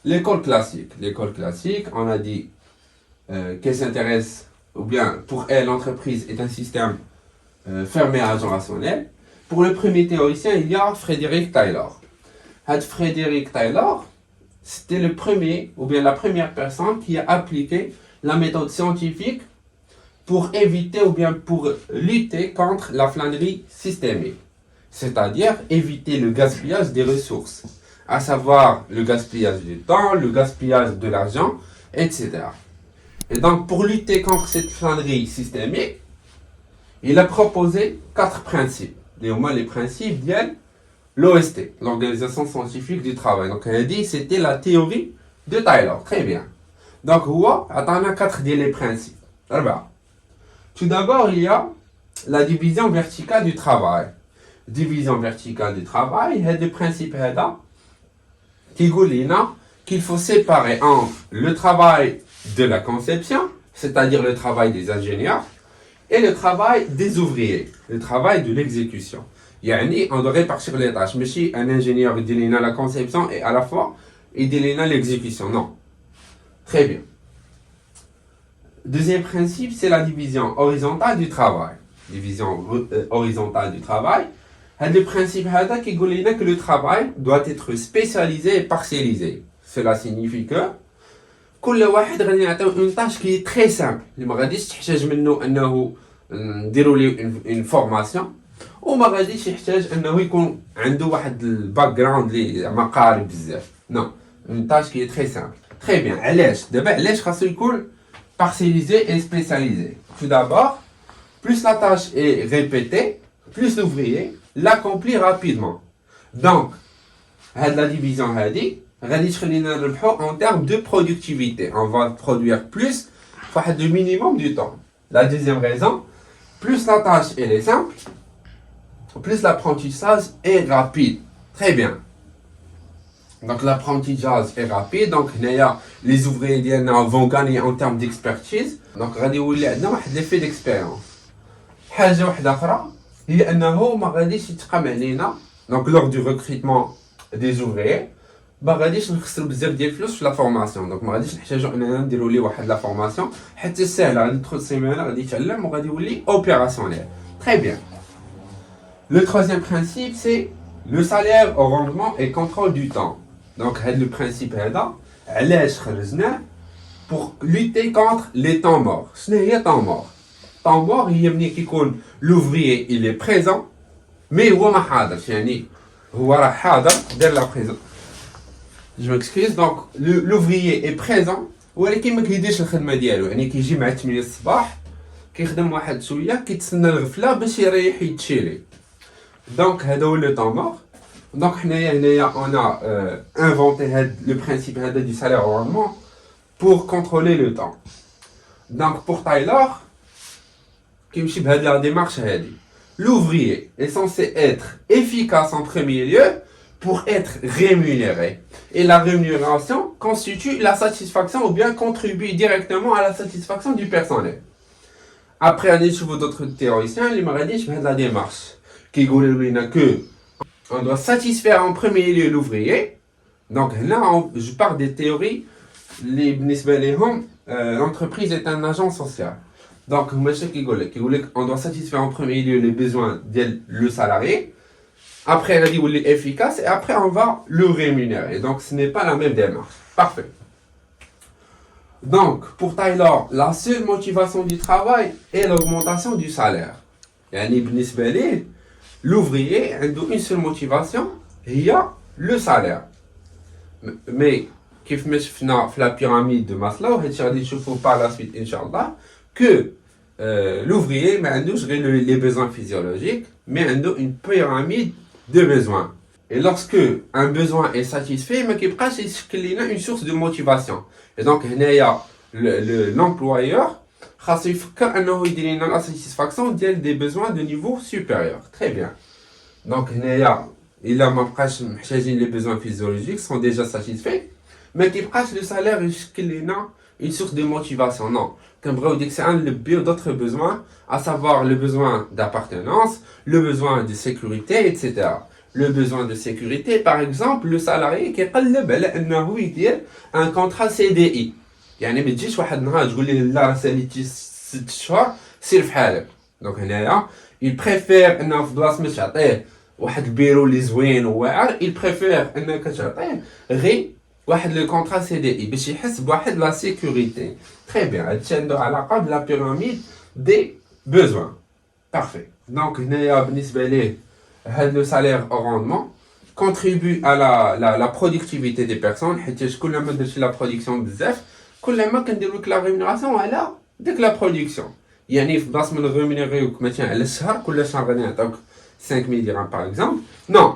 L'école classique. L'école classique, on a dit qu'elle s'intéresse, ou bien pour elle, l'entreprise est un système fermé à agent rationnel. Pour le premier théoricien, il y a Frédéric Taylor. Frédéric Taylor, c'était le premier, ou bien la première personne qui a appliqué la méthode scientifique pour éviter ou bien pour lutter contre la flânerie systémique. C'est-à-dire éviter le gaspillage des ressources, à savoir le gaspillage du temps, le gaspillage de l'argent, etc. Et donc, pour lutter contre cette flânerie systémique, il a proposé 4 principes. Et au moins les principes viennent l'OST, l'Organisation Scientifique du Travail. Donc, elle a dit que c'était la théorie de Taylor. Très bien. Donc, on a 4 des principes. Tout d'abord, il y a la division verticale du travail. Division verticale du travail, il y a des principes qui disent qu'il faut séparer entre le travail de la conception, c'est-à-dire le travail des ingénieurs, et le travail des ouvriers, le travail de l'exécution. Yani, on doit répartir les tâches. Mais si un ingénieur dit la conception et à la fois il dit l'exécution, non. Très bien. Deuxième principe, c'est la division horizontale du travail. Division horizontale du travail. Le principe qui dit que le travail doit être spécialisé et partialisé. Cela signifie que كل واحد غادي نعطيو une tâche qui est très simple اللي ما غاديش تحتاج منه انه نديروا ليه une formation وما غاديش يحتاج انه يكون عنده واحد الباك جراوند اللي ما قاري بزاف نو une tâche qui est très simple. Très bien. علاش دابا علاش خاصو يكون partialisé et spécialisé? Tout d'abord, plus la tâche est répétée, plus l'ouvrier l'accomplit rapidement. Donc, la division en termes de productivité. On va produire plus, le minimum du temps. La deuxième raison, plus la tâche elle est simple, plus l'apprentissage est rapide. Très bien. Donc l'apprentissage est rapide, donc les ouvriers vont gagner en termes d'expertise. Donc غادي يولي عندنا واحد l'effet d'expérience. حاجة واحدة أخرى هي أنه ما غاديش يتقام علينا donc lors du recrutement des ouvriers ما غاديش نخسروا بزاف ديال الفلوس في لا فورماسيون. دونك ما غاديش نحتاجوا اننا نديروا ليه واحد لا فورماسيون حتى ساهله غادي يدخل سيمانه غادي يتعلم وغادي يولي اوبيراسيونيل. Très bien. Le troisième principe c'est le salaire au rendement et contrôle du temps. Donc le principe هذا علاش خرجناه pour lutter contre les temps morts. شنو هي temps mort? Temps mort هي ملي كيكون l'ouvrier il est présent mais هو ما حاضرش يعني هو راه حاضر دار لا بريزون. Je m'excuse. Donc l'ouvrier est présent ولكن ما كيديرش الخدمه ديالو يعني كيجي مع 8 الصباح كيخدم واحد شويه كيتسنى الغفله باش يريح يتشيلي. دونك هذا هو لو طون مور. دونك هنايا on a inventé le principe du salaire au rendement pour contrôler le temps. Donc pour Taylor كيمشي بهذه لا ديمارش هذه. L'ouvrier est censé être efficace en premier lieu pour être rémunéré. Et la rémunération constitue la satisfaction ou bien contribue directement à la satisfaction du personnel. Après, on a d'autres théoriciens, ils m'ont dit que la démarche qui dit que on doit satisfaire en premier lieu l'ouvrier. Donc là, je parle des théories. L'entreprise est un agent social. Donc, on doit satisfaire en premier lieu les besoins du salarié. Après, elle a dit qu'il est efficace et après, on va le rémunérer. Donc, ce n'est pas la même démarche. Parfait. Donc, pour Taylor, la seule motivation du travail est l'augmentation du salaire. Et l'ouvrier a une seule motivation, il y a le salaire. Mais, كيف ما شفنا في la pyramide de Maslow, هادشي غادي نشوفو par la suite, Inch'Allah, que l'ouvrier ما عندوش غير les besoins physiologiques, mais عنده une pyramide de besoins. Et lorsque un besoin est satisfait, mais qu'il y a une source de motivation. Et donc, l'employeur خاصو يفكر انه يدير لنا la satisfaction des besoins de niveau supérieur. Très bien. Donc, il a ما بقاش محتاجين les besoins physiologiques sont déjà satisfaits, mais كيبقاش le salaire يشكل لنا une source de motivation. Non. كنبغيو ديك الساعه نلبيو d'autres besoins, à savoir le besoin d'appartenance, le besoin de sécurité, etc. le besoin de sécurité. Par exemple, le salarié qui يقلب على انه يدير un contrat CDI. يعني ما تجيش واحد النهار تقول لي لا ساليتي 6 شهور سير في حالك. دونك هنايا il préfère انه في بلاصه ما تعطيه واحد البيرو اللي زوين وواعر, il préfère انك تعطيه غير واحد لو كونطرا سي دي اي باش يحس بواحد لا سيكوريتي. تري بيان, هادشي عنده علاقه بلا بيراميد دي بوزوان. بارفي. دونك هنايا بالنسبه ليه هاد لو سالير او روندمون contribue à la productivité des personnes, حيت كل ما درتي لا برودكسيون بزاف كل ما كنديرو لك لا ريمونيراسيون على ديك لا برودكسيون. يعني في بلاصه من ريمونيريوك مثلا على الشهر, كل شهر غادي نعطيوك 5000 درهم باغ اكزومبل, نو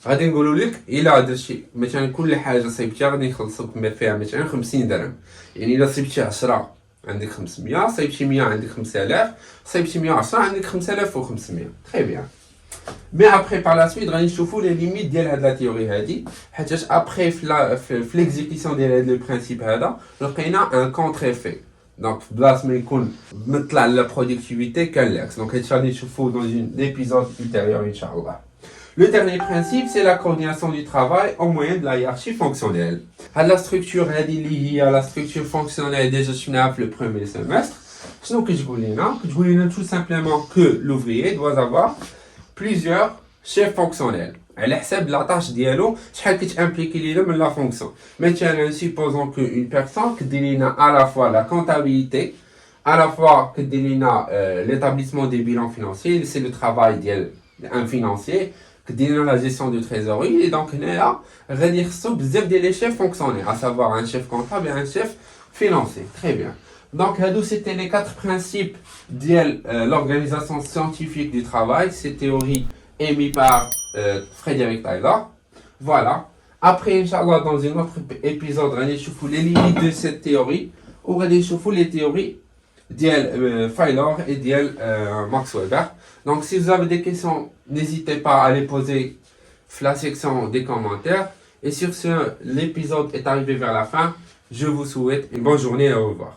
غادي نقولوا لك الا درتي مثلا كل حاجه صيبتيها غادي نخلصوك فيها مثلا 50 درهم. يعني الا صيبتي 10 عندك 500, صيبتي 100 عندك 5000, صيبتي 110 عندك 5500. تري بيان. مي ابري بار لا سويت غادي نشوفوا لي ليميت ديال هاد لا تيوري هادي, حيتاش ابري في ليكزيكسيون ديال هاد لو برينسيپ هذا لقينا ان كونتر افي. دونك في بلاصه ما يكون مطلع لا برودكتيفيتي كان لاكس. دونك هادشي غادي نشوفوا dans un épisode ultérieur inchallah. Le dernier principe, c'est la coordination du travail au moyen de la hiérarchie fonctionnelle. À la structure à la structure fonctionnelle déjà شفناها في le premier semestre. شنو كتقول لنا؟ كتقول لنا tout simplement que l'ouvrier doit avoir plusieurs chefs fonctionnels. على حساب لا طاش ديالو شحال كتامبليكي لينا من لا فونكسيون. مثلا supposons que une personne كدير لنا à la fois la comptabilité, à la fois كدير لنا l'établissement des bilans financiers, c'est le travail ديال un financier, كدير لنا la gestion de trésorerie. et donc هنايا غادي يخصو بزاف ديال les chefs fonctionnels, à savoir un chef comptable et un chef financier. Très bien. Donc, c'était les 4 principes de l'organisation scientifique du travail. Ces théories émises par Frédéric Taylor. Voilà. Après, Inch'Allah, dans un autre épisode, on va voir les limites de cette théorie. Ou on va voir les théories de Taylor et de Max Weber. Donc, si vous avez des questions, n'hésitez pas à les poser dans la section des commentaires. Et sur ce, l'épisode est arrivé vers la fin. Je vous souhaite une bonne journée et au revoir.